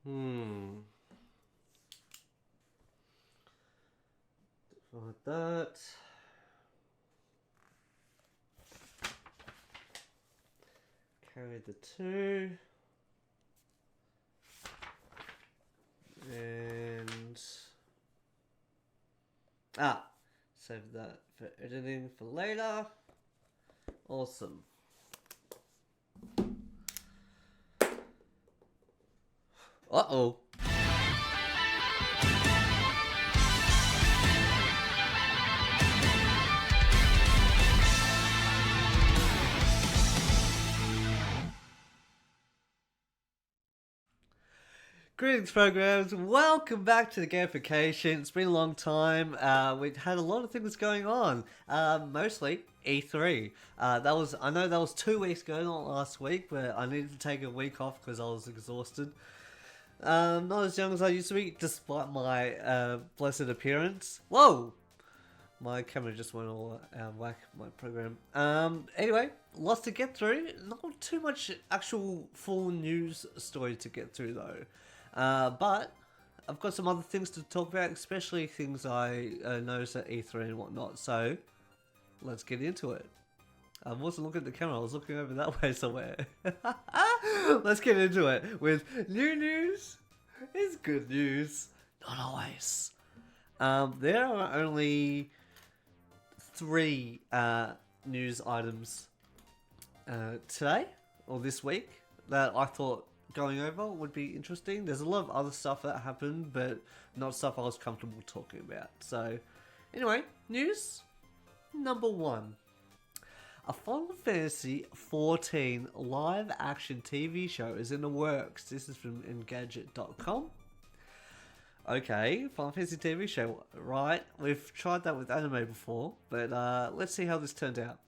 Hmm. Like that. Carry the 2. And... save that for editing for later. Awesome. Uh-oh. Greetings, programs. Welcome back to the gamification. It's been a long time. We've had a lot of things going on. Mostly E3. I know that was 2 weeks ago, not last week, but I needed to take a week off because I was exhausted. Not as young as I used to be, despite my blessed appearance. Whoa! My camera just went all out of whack, my program. Anyway, lots to get through. Not too much actual full news story to get through though. But I've got some other things to talk about, especially things I noticed at E3 and whatnot. So let's get into it. I wasn't looking at the camera, I was looking over that way somewhere. Let's get into it with new news. It's good news. Not always. There are only 3 news items today or this week that I thought going over would be interesting. There's a lot of other stuff that happened, but not stuff I was comfortable talking about. So, anyway, news number 1. A Final Fantasy 14 live action TV show is in the works. This is from Engadget.com. Okay, Final Fantasy TV show, right? We've tried that with anime before, but let's see how this turns out.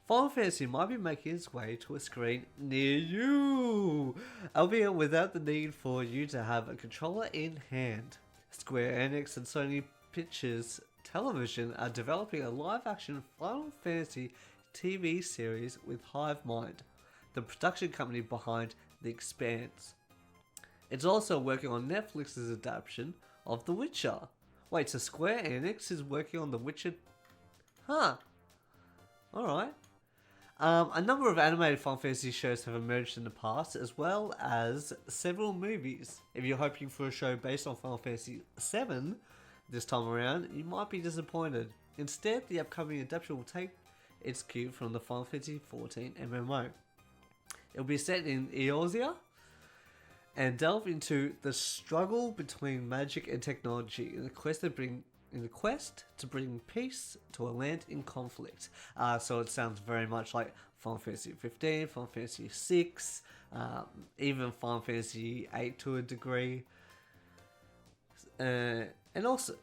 Final Fantasy might be making its way to a screen near you, albeit without the need for you to have a controller in hand. Square Enix and Sony Pictures Television are developing a live-action Final Fantasy TV series with Hive Mind, the production company behind The Expanse. It's also working on Netflix's adaptation of The Witcher. Wait, so Square Enix is working on The Witcher? Huh. Alright. A number of animated Final Fantasy shows have emerged in the past, as well as several movies. If you're hoping for a show based on Final Fantasy VII this time around, you might be disappointed. Instead, the upcoming adaptation will take its cue from the Final Fantasy XIV MMO. It will be set in Eorzea and delve into the struggle between magic and technology in the quest to bring peace to a land in conflict. So it sounds very much like Final Fantasy 15, Final Fantasy 6, even Final Fantasy 8 to a degree. And also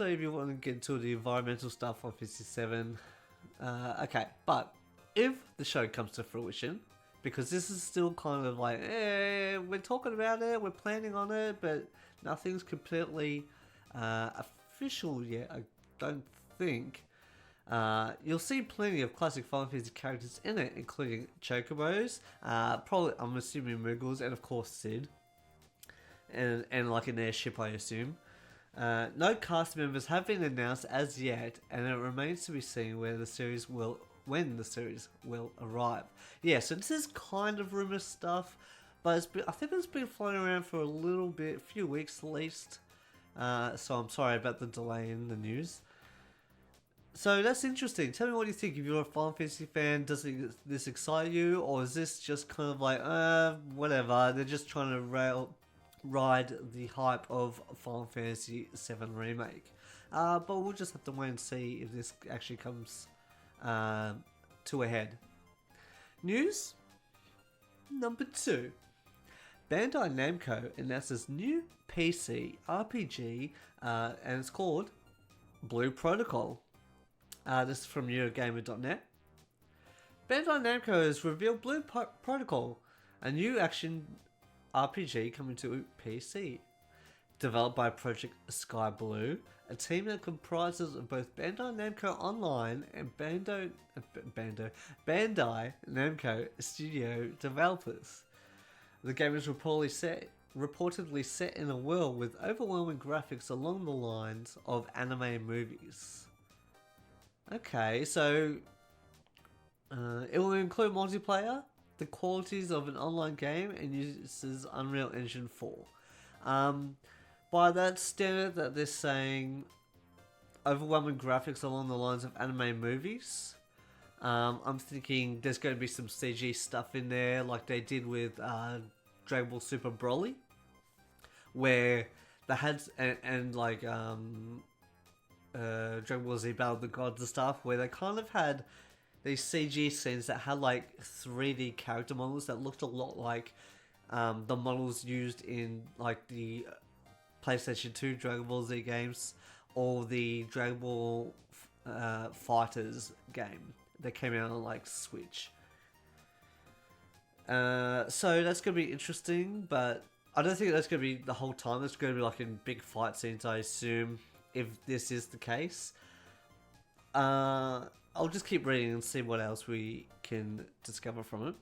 if you want to get into the environmental stuff, Final Fantasy 7. Okay, but if the show comes to fruition, because this is still kind of like, we're talking about it, we're planning on it, but nothing's completely official yet, I don't think. You'll see plenty of classic Final Fantasy characters in it, including Chocobos, probably, I'm assuming Muggles, and of course Sid. And like an airship, I assume. No cast members have been announced as yet, and it remains to be seen when the series will arrive. Yeah, so this is kind of rumor stuff, but I think it's been floating around for a few weeks at least. So I'm sorry about the delay in the news. So that's interesting. Tell me what you think. If you're a Final Fantasy fan, does this excite you, or is this just kind of like, whatever? They're just trying to ride the hype of Final Fantasy VII Remake. But we'll just have to wait and see if this actually comes to a head. News number 2. Bandai Namco announces new PC RPG, and it's called Blue Protocol. This is from Eurogamer.net. Bandai Namco has revealed Blue Protocol, a new action RPG coming to PC. Developed by Project Sky Blue, a team that comprises of both Bandai Namco Online and Bandai Namco Studio developers. The game is reportedly set reportedly set in a world with overwhelming graphics along the lines of anime movies. Okay, so it will include multiplayer, the qualities of an online game, and uses Unreal Engine 4. By that standard that they're saying overwhelming graphics along the lines of anime movies, I'm thinking there's going to be some CG stuff in there like they did with Dragon Ball Super Broly, where they had, and like Dragon Ball Z Battle of the Gods and stuff, where they kind of had these CG scenes that had like 3D character models that looked a lot like the models used in like the PlayStation 2 Dragon Ball Z games or the Dragon Ball Fighters game that came out on like Switch. So that's going to be interesting, but I don't think that's going to be the whole time. It's going to be like in big fight scenes, I assume, if this is the case. I'll just keep reading and see what else we can discover from it.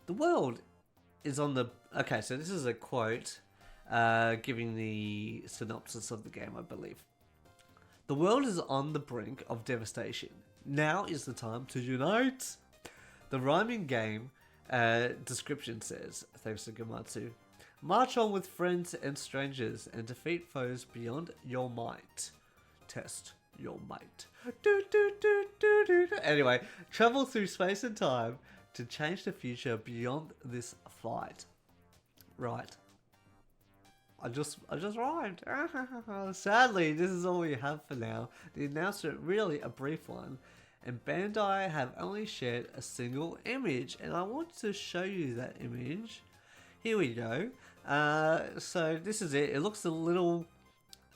The world is on the... Okay, so this is a quote giving the synopsis of the game, I believe. The world is on the brink of devastation. Now is the time to unite. The rhyming game description says, thanks to Gamatsu, march on with friends and strangers and defeat foes beyond your might. Test your might. Anyway, travel through space and time to change the future beyond this fight. Right. I just rhymed. Sadly, this is all we have for now. The announcement really a brief one, and Bandai have only shared a single image, and I want to show you that image. Here we go. So this is it. It looks a little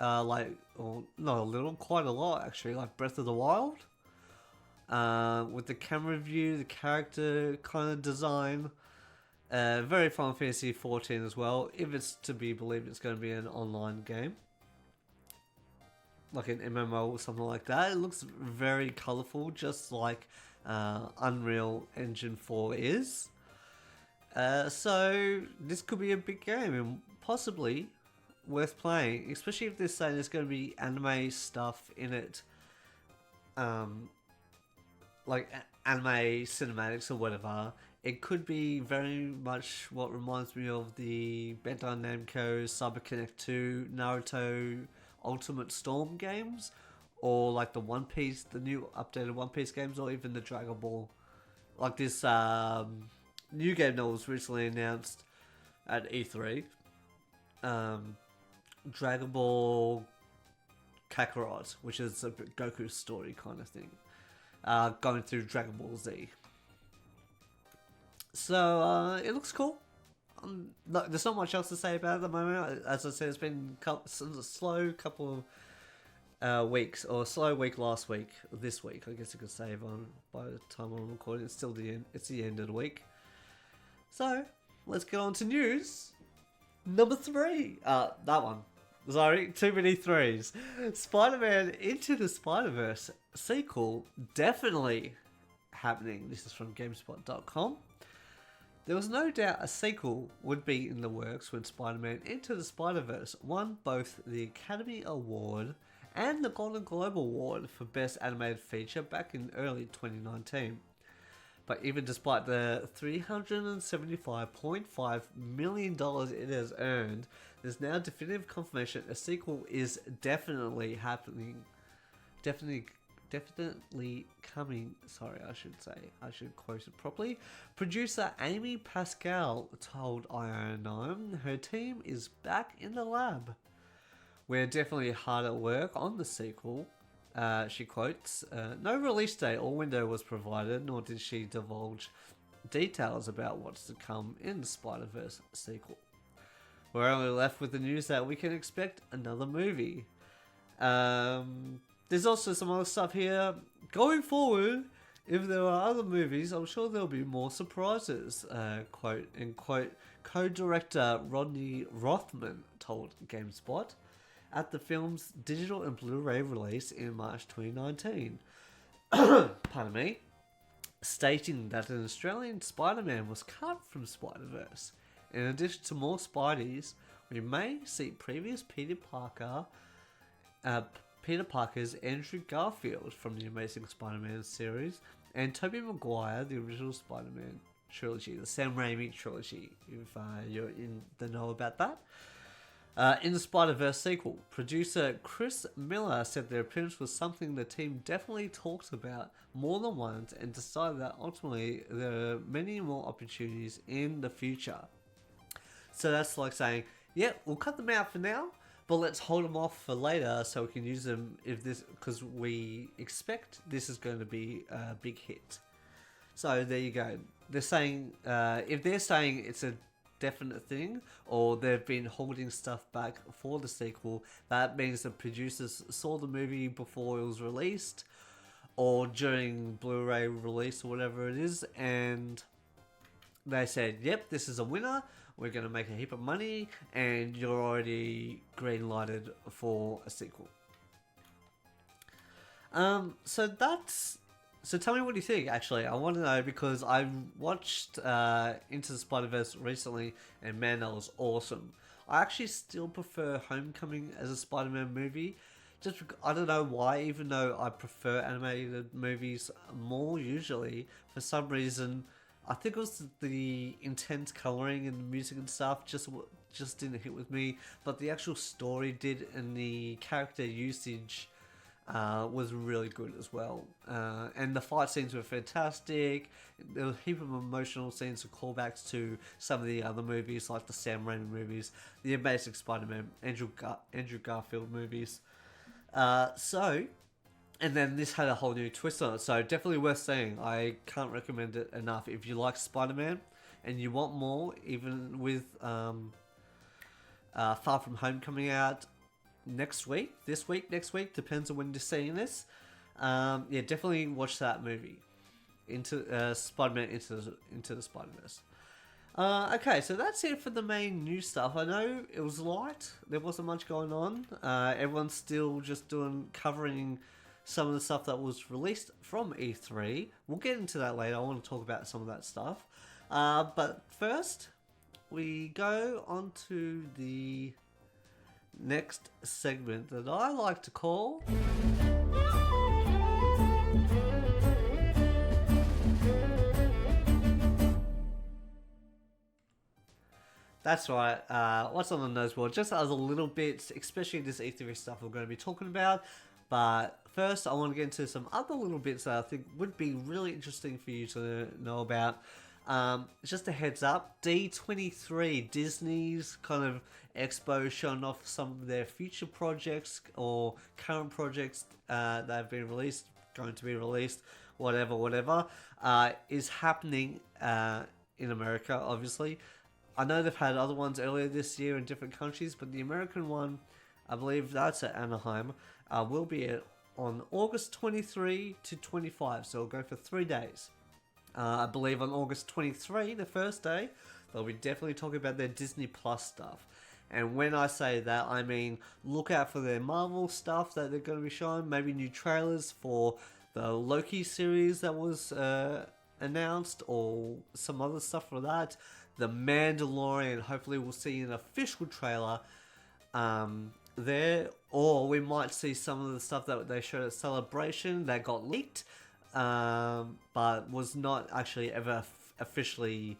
like, or not a little, quite a lot actually, like Breath of the Wild. With the camera view, the character kind of design. Very Final Fantasy 14 as well. If it's to be believed, it's going to be an online game. Like an MMO or something like that. It looks very colourful, just like Unreal Engine 4 is. So this could be a big game and possibly worth playing, especially if they're saying there's going to be anime stuff in it, like anime cinematics or whatever. It could be very much what reminds me of the Bandai Namco Cyberpunk 2 Naruto Ultimate Storm games, or like the One Piece, the new updated One Piece games, or even the Dragon Ball. Like this new game that was recently announced at E3. Dragon Ball Kakarot, which is a Goku story kind of thing, going through Dragon Ball Z. So it looks cool. There's not much else to say about it at the moment. As I said, it's been a slow couple of weeks, or a slow week last week, this week. I guess you could say by the time I'm recording, it's still the end. It's the end of the week. So let's get on to news number 3. That one. Sorry, too many threes. Spider Man Into the Spider-Verse sequel definitely happening. This is from GameSpot.com. There was no doubt a sequel would be in the works when Spider Man Into the Spider-Verse won both the Academy Award and the Golden Globe Award for Best Animated Feature back in early 2019. But even despite the $375.5 million it has earned, there's now definitive confirmation a sequel is definitely happening. Definitely coming. Sorry, I should quote it properly. Producer Amy Pascal told IO9 her team is back in the lab. We're definitely hard at work on the sequel. She quotes, no release date or window was provided, nor did she divulge details about what's to come in the Spider-Verse sequel. We're only left with the news that we can expect another movie. There's also some other stuff here. Going forward, if there are other movies, I'm sure there'll be more surprises. Quote, co-director Rodney Rothman told GameSpot at the film's digital and Blu-ray release in March 2019. Pardon me. Stating that an Australian Spider-Man was cut from Spider-Verse In addition to more Spideys, we may see previous Peter Parker's Andrew Garfield from the Amazing Spider-Man series, and Tobey Maguire, the original Spider-Man trilogy, the Sam Raimi trilogy, if you're in the know about that. In the Spider-Verse sequel, producer Chris Miller said their appearance was something the team definitely talked about more than once and decided that ultimately there are many more opportunities in the future. So that's like saying, yep, we'll cut them out for now, but let's hold them off for later so we can use them because we expect this is going to be a big hit. So there you go. They're saying, if they're saying it's a definite thing, or they've been holding stuff back for the sequel, that means the producers saw the movie before it was released, or during Blu-ray release or whatever it is, and they said, yep, this is a winner, we're going to make a heap of money, and you're already green-lighted for a sequel. So tell me what you think, actually. I want to know, because I watched Into the Spider-Verse recently, and man, that was awesome. I actually still prefer Homecoming as a Spider-Man movie. Just, I don't know why, even though I prefer animated movies more usually, for some reason, I think it was the intense colouring and the music and stuff just didn't hit with me. But the actual story did, and the character usage was really good as well. And the fight scenes were fantastic. There was a heap of emotional scenes and callbacks to some of the other movies, like the Sam Raimi movies, the Amazing Spider-Man, Andrew Garfield movies. And then this had a whole new twist on it, so definitely worth seeing. I can't recommend it enough. If you like Spider-Man and you want more, even with Far From Home coming out next week, next week, depends on when you're seeing this. Yeah, definitely watch that movie, into Spider-Man into the Spider-Verse. Okay, so that's it for the main news stuff. I know it was light. There wasn't much going on. Everyone's still just covering some of the stuff that was released from E3. We'll get into that later. I want to talk about some of that stuff. But first, we go on to the next segment that I like to call That's right. What's on the noseboard? Just as a little bit, especially this E3 stuff we're going to be talking about. But first, I want to get into some other little bits that I think would be really interesting for you to know about. Just a heads up, D23, Disney's kind of expo, showing off some of their future projects or current projects that have been released, going to be released, whatever, is happening in America, obviously. I know they've had other ones earlier this year in different countries, but the American one, I believe that's at Anaheim, will be on August 23 to 25, so it'll go for 3 days. I believe on August 23, the first day, they'll be definitely talking about their Disney Plus stuff. And when I say that, I mean look out for their Marvel stuff that they're going to be showing, maybe new trailers for the Loki series that was announced, or some other stuff for that. The Mandalorian, hopefully we'll see an official trailer there, or we might see some of the stuff that they showed at Celebration that got leaked, but was not actually ever officially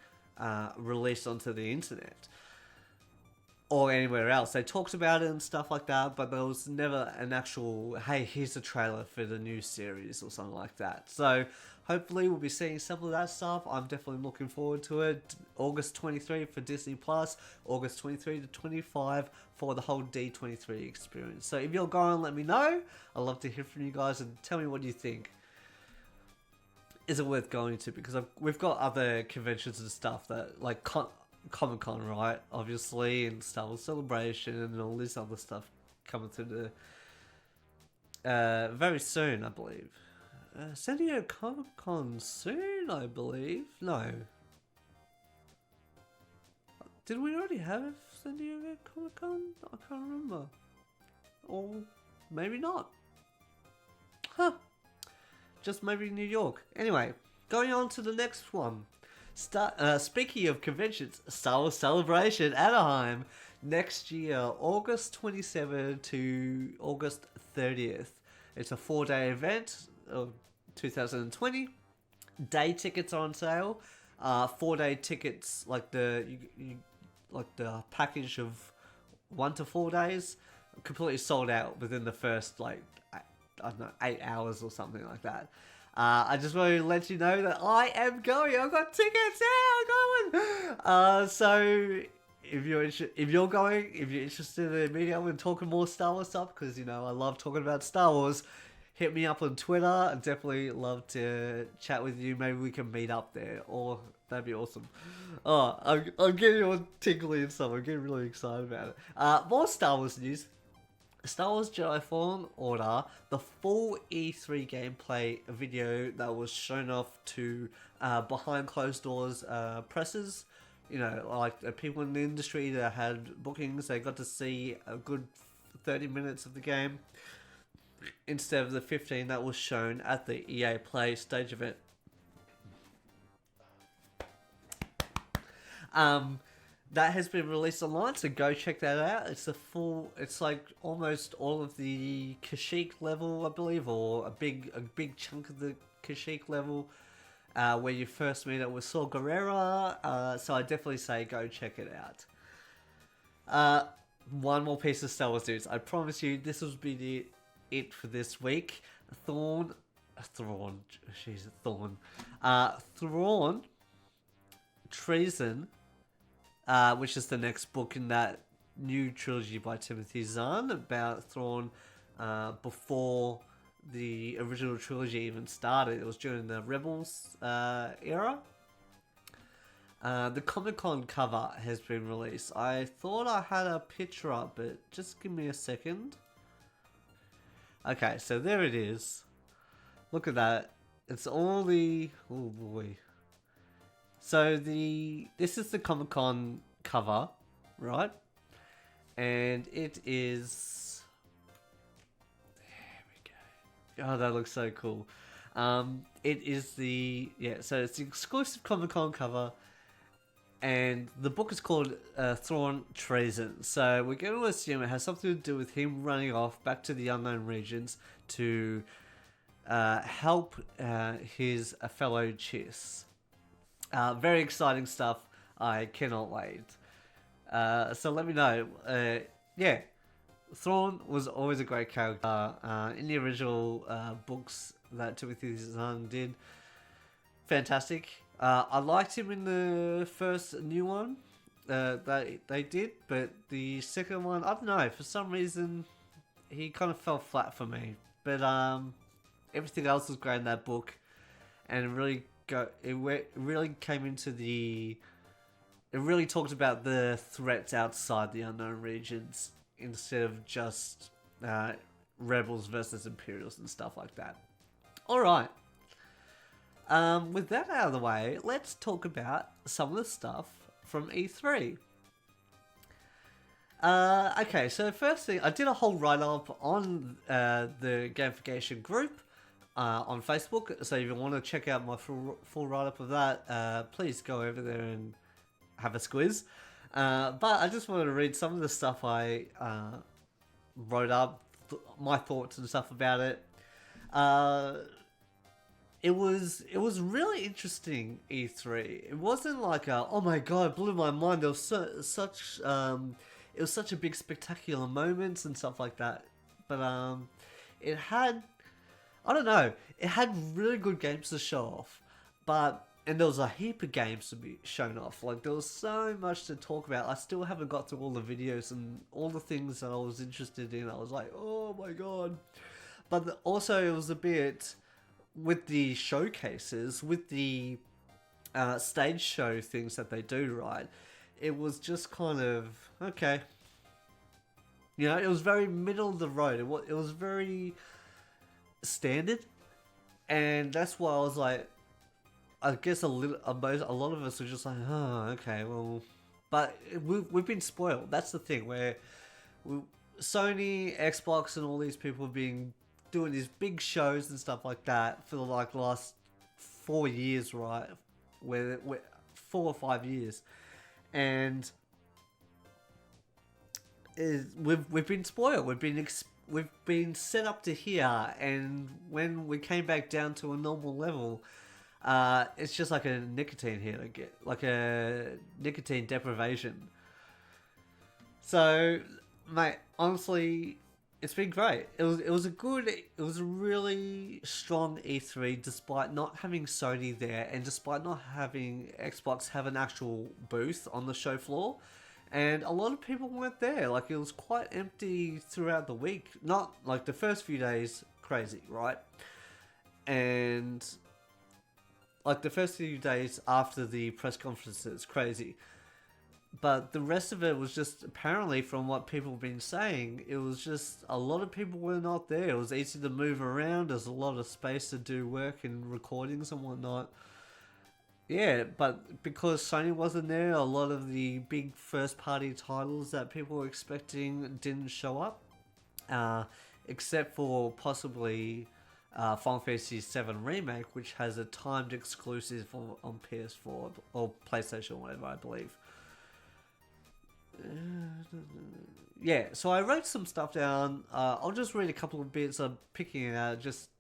released onto the internet or anywhere else. They talked about it and stuff like that, but there was never an actual, hey, here's a trailer for the new series or something like that. So hopefully we'll be seeing some of that stuff. I'm definitely looking forward to it. August 23 for Disney Plus, August 23 to 25 for the whole D23 experience. So if you're going, let me know. I'd love to hear from you guys and tell me what you think. Is it worth going to? Because we've got other conventions and stuff that, like Comic-Con, right? Obviously, and Star Wars Celebration and all this other stuff coming through the very soon, I believe. San Diego Comic-Con soon, I believe. No. Did we already have San Diego Comic-Con? I can't remember. Or maybe not. Huh. Just maybe New York. Anyway, going on to the next one. Speaking of conventions, Star Wars Celebration Anaheim next year, August 27th to August 30th. It's a 4-day event of 2020. Day tickets are on sale. 4-day tickets, like like the package of 1 to 4 days, completely sold out within the first I don't know 8 hours or something like that. I just want to let you know that I am going. I've got tickets. Yeah, I'm going. So if you're going, if you're interested in meeting up and talking more Star Wars stuff, because I love talking about Star Wars, hit me up on Twitter. I'd definitely love to chat with you. Maybe we can meet up there, or that'd be awesome. Oh, I'm getting all tingly and stuff. I'm getting really excited about it. More Star Wars news. Star Wars Jedi Fallen Order, the full E3 gameplay video that was shown off to behind closed doors presses. People in the industry that had bookings, they got to see a good 30 minutes of the game instead of the 15 that was shown at the EA Play stage event. That has been released online, so go check that out. It's like almost all of the Kashyyyk level, I believe, or a big chunk of the Kashyyyk level, where you first meet up with Saw Gerrera. So I definitely say go check it out. One more piece of Star Wars news. I promise you, this will be it for this week. Thrawn, Treason, which is the next book in that new trilogy by Timothy Zahn about Thrawn before the original trilogy even started. It was during the Rebels era. The Comic-Con cover has been released. I thought I had a picture up, but just give me a second. Okay, so there it is. Look at that. It's all the... Oh boy. So this is the Comic-Con cover, right? And it is... There we go. Oh, that looks so cool. It is the... Yeah, so it's the exclusive Comic-Con cover. And the book is called Thrawn Treason. So we're going to assume it has something to do with him running off back to the unknown regions to help his fellow Chiss. Very exciting stuff. I cannot wait. So let me know. Yeah, Thrawn was always a great character in the original books that Timothy Zahn did. Fantastic. I liked him in the first new one that they did, but the second one, I don't know, for some reason he kind of fell flat for me. But everything else was great in that book, and it really came into the... It really talked about the threats outside the unknown regions instead of just rebels versus Imperials and stuff like that. Alright. With that out of the way, let's talk about some of the stuff from E3. Okay, so first thing, I did a whole write-up on the gamification group on Facebook, so if you want to check out my full write-up of that, please go over there and have a squiz. But I just wanted to read some of the stuff I wrote up, my thoughts and stuff about it. It was really interesting, E3. It wasn't like oh my god, it blew my mind. There was such it was such a big spectacular moments and stuff like that. But it had, I don't know, it had really good games to show off. And there was a heap of games to be shown off. Like, there was so much to talk about. I still haven't got through all the videos and all the things that I was interested in. I was like, oh my god. But also, it was a bit... with the showcases, with the stage show things that they do, right? It was just kind of, okay. You know, it was very middle of the road. It was very standard. And that's why I was like, I guess a lot of us were just like, oh, okay, well. But we've been spoiled. That's the thing, where Sony, Xbox, and all these people have been doing these big shows and stuff like that for the last 4 years, right? Where 4 or 5 years, and we've been spoiled. We've been set up to here, and when we came back down to a normal level, it's just like a nicotine hit, like a nicotine deprivation. So, mate, honestly, it's been great. It was a really strong E3, despite not having Sony there, and despite not having Xbox have an actual booth on the show floor. And a lot of people weren't there. Like, it was quite empty throughout the week. Not like the first few days, crazy, right? And like the first few days after the press conferences, crazy. But the rest of it was just, apparently, from what people have been saying, it was just a lot of people were not there. It was easy to move around. There's a lot of space to do work and recordings and whatnot. Yeah, but because Sony wasn't there, a lot of the big first party titles that people were expecting didn't show up. Except for possibly Final Fantasy VII Remake, which has a timed exclusive on PS4 or PlayStation or whatever, I believe. Yeah, so I wrote some stuff down. I'll just read a couple of bits. I'm picking it out. Just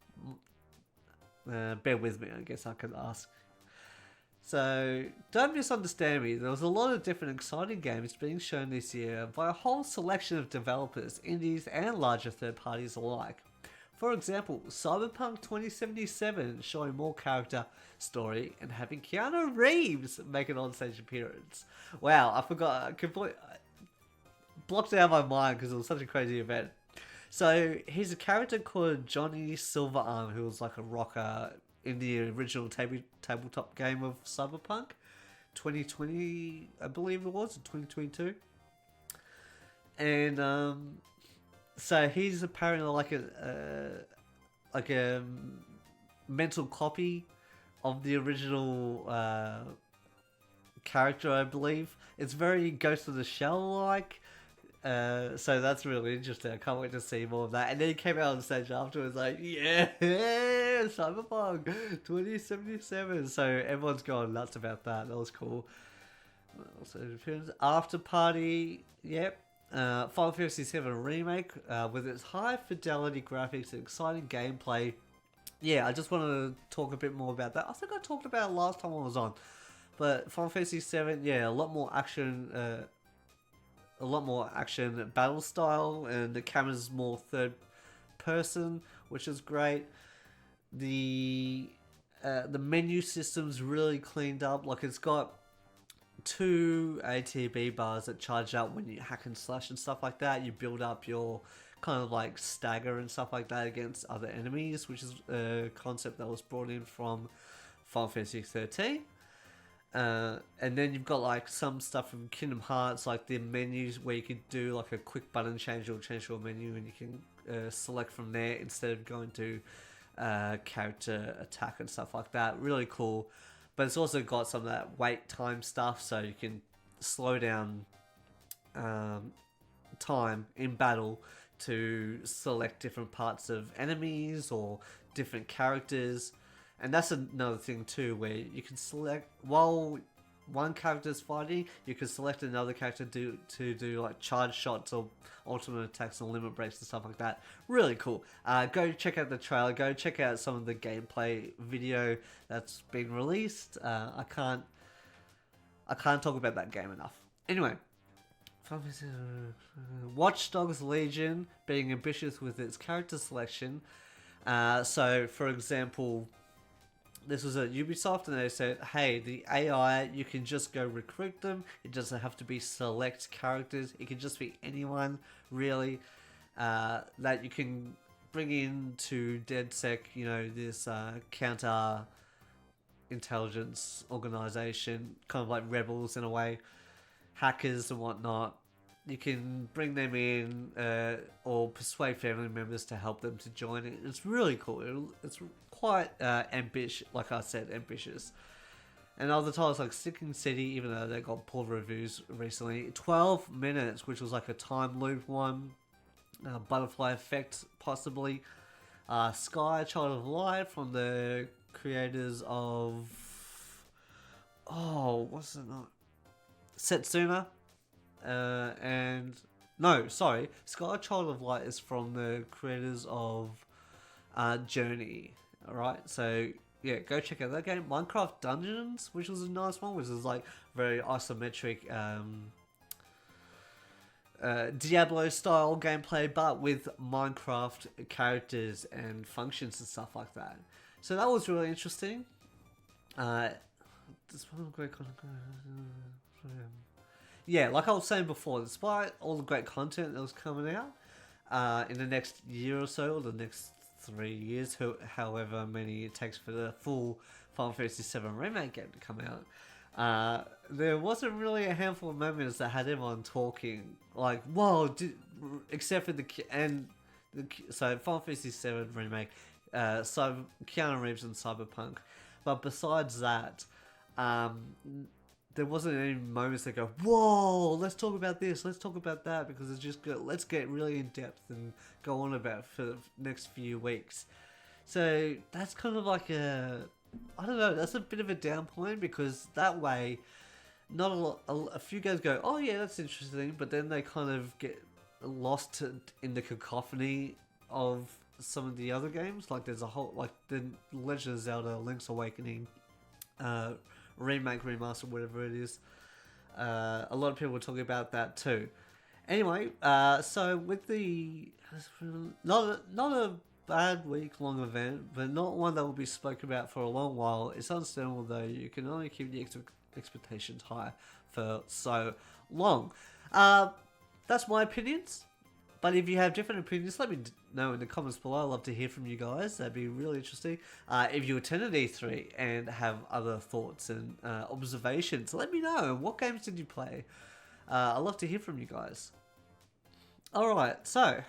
bear with me, I guess I could ask. So, don't misunderstand me. There was a lot of different exciting games being shown this year by a whole selection of developers, indies, and larger third parties alike. For example, Cyberpunk 2077 showing more character, story, and having Keanu Reeves make an on-stage appearance. Wow, I forgot. I completely blocked it out of my mind because it was such a crazy event. So, he's a character called Johnny Silverarm, who was like a rocker in the original tabletop game of Cyberpunk 2020, I believe it was, 2022. And so he's apparently like a mental copy of the original character, I believe. It's very Ghost of the Shell like. So that's really interesting. I can't wait to see more of that. And then he came out on stage afterwards like, yeah, Cyberpunk 2077. So everyone's going nuts about that. That was cool. Also, after party, yep. Final Fantasy VII Remake, with its high fidelity graphics and exciting gameplay. Yeah, I just wanted to talk a bit more about that. I think I talked about it last time I was on. But Final Fantasy VII, yeah, a lot more action battle style, and the camera's more third person, which is great. The menu system's really cleaned up. Like, it's got 2 ATB bars that charge up when you hack and slash and stuff like that. You build up your kind of like stagger and stuff like that against other enemies, which is a concept that was brought in from Final Fantasy 13. And then you've got like some stuff from Kingdom Hearts, like the menus where you could do like a quick button change or change your menu, and you can select from there instead of going to character attack and stuff like that. Really cool. But it's also got some of that wait time stuff, so you can slow down time in battle to select different parts of enemies or different characters. And that's another thing too, where you can select, while one character's fighting, you can select another character to do like charge shots or ultimate attacks and limit breaks and stuff like that. Really cool. Go check out the trailer. Go check out some of the gameplay video that's been released. I can't talk about that game enough. Anyway, Watch Dogs Legion being ambitious with its character selection. So, for example, this was at Ubisoft, and they said, hey, the AI, you can just go recruit them. It doesn't have to be select characters. It can just be anyone, really, that you can bring into DedSec, you know, this counter intelligence organization, kind of like rebels in a way, hackers and whatnot. You can bring them in or persuade family members to help them to join it. It's really cool. It's quite ambitious, like I said, ambitious. And other titles like Sinking City, even though they got poor reviews recently, 12 minutes, which was like a time loop one. Butterfly Effect, possibly. Sky, Child of Light, from the creators of oh, what's it not? Setsuna, and no, sorry, Sky Child of Light is from the creators of Journey. All right, so yeah, go check out that game. Minecraft Dungeons, which was a nice one, which is like very isometric. Diablo style gameplay, but with Minecraft characters and functions and stuff like that. So that was really interesting. This one great yeah, like I was saying before, despite all the great content that was coming out in the next year or so, or the next 3 years, however many it takes for the full Final Fantasy VII Remake game to come out, there wasn't really a handful of moments that had everyone talking like, "Whoa!" Except for so Final Fantasy VII Remake, Keanu Reeves and Cyberpunk, but besides that, there wasn't any moments that go, "Whoa! Let's talk about this. Let's talk about that," because it's just good. Let's get really in depth and go on about it for the next few weeks. So that's kind of like I don't know, that's a bit of a down point, because that way, not a few guys go, "Oh yeah, that's interesting," but then they kind of get lost in the cacophony of some of the other games. Like there's a whole, like the Legend of Zelda: Link's Awakening remake, remaster, whatever it is. A lot of people were talking about that too. Anyway, so with the not a bad week-long event, but not one that will be spoken about for a long while. It's understandable, though. You can only keep the expectations high for so long. That's my opinions. But if you have different opinions, let me know in the comments below. I'd love to hear from you guys. That'd be really interesting. If you attended E3 and have other thoughts and observations, let me know. What games did you play? I'd love to hear from you guys. Alright, so...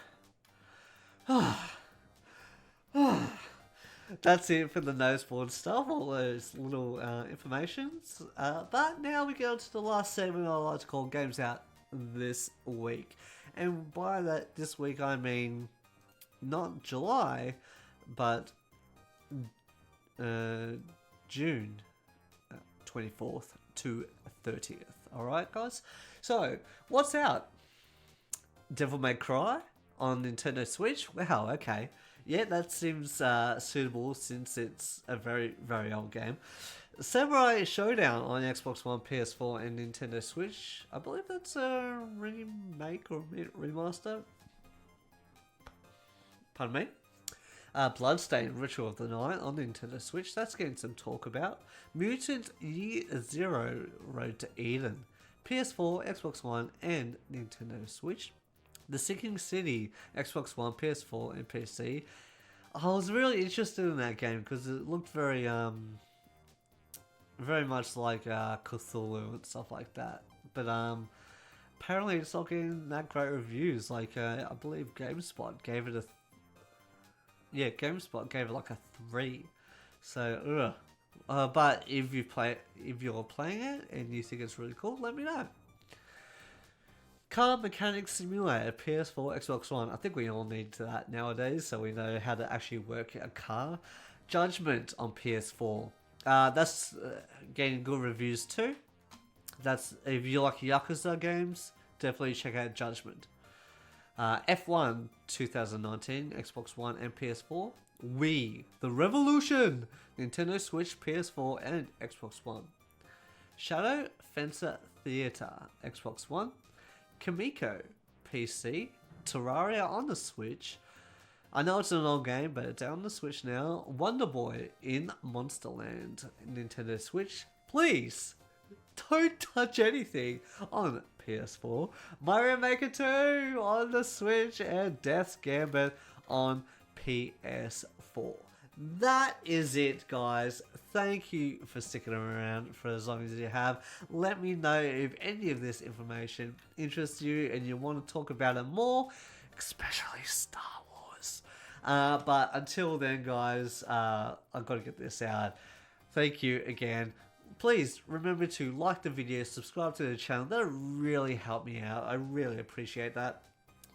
that's it for the noseboard stuff, all those little informations. But now we go to the last segment I like to call Games Out This Week. And by that, this week, I mean not July, but June 24th to 30th. Alright, guys? So, what's out? Devil May Cry on Nintendo Switch? Wow, okay. Yeah, that seems suitable since it's a very, very old game. Samurai Showdown on Xbox One, PS4, and Nintendo Switch. I believe that's a remake or remaster. Pardon me. Bloodstained Ritual of the Night on Nintendo Switch. That's getting some talk about. Mutant Year Zero Road to Eden. PS4, Xbox One, and Nintendo Switch. The Sinking City, Xbox One, PS4, and PC. I was really interested in that game because it looked very much like Cthulhu and stuff like that. But apparently it's not getting that great reviews. Like I believe GameSpot gave it GameSpot gave it like a 3. So but if you're playing it and you think it's really cool, let me know. Car Mechanic Simulator, PS4, Xbox One. I think we all need that nowadays, so we know how to actually work a car. Judgment on PS4. That's getting good reviews too. That's, if you like Yakuza games, definitely check out Judgment. F1 2019, Xbox One and PS4. Wii, The Revolution, Nintendo Switch, PS4 and Xbox One. Shadow Fencer Theater, Xbox One. Kamiko, PC. Terraria on the Switch. I know it's an old game, but it's out on the Switch now. Wonder Boy in Monsterland, Nintendo Switch. Please, don't touch anything on PS4. Mario Maker 2 on the Switch, and Death's Gambit on PS4. That is it, guys. Thank you for sticking around for as long as you have. Let me know if any of this information interests you and you want to talk about it more, especially Star Wars. But until then, guys, I've got to get this out. Thank you again. Please remember to like the video, subscribe to the channel. That'll really help me out. I really appreciate that.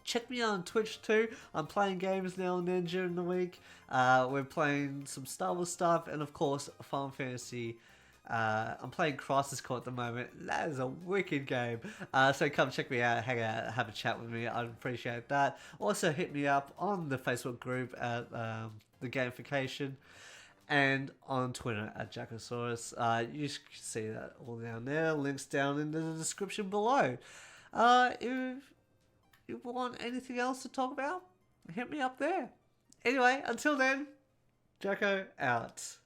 Check me out on Twitch too. I'm playing games now and then during the week. We're playing some Star Wars stuff, and of course Final Fantasy I'm playing Crisis Core at the moment. That is a wicked game. So come check me out, hang out, have a chat with me. I'd appreciate that. Also hit me up on the Facebook group at the Gamification and on Twitter at Jackosaurus. You can see that all down there. Links down in the description below. If you want anything else to talk about, hit me up there. Anyway, until then, Jacko out.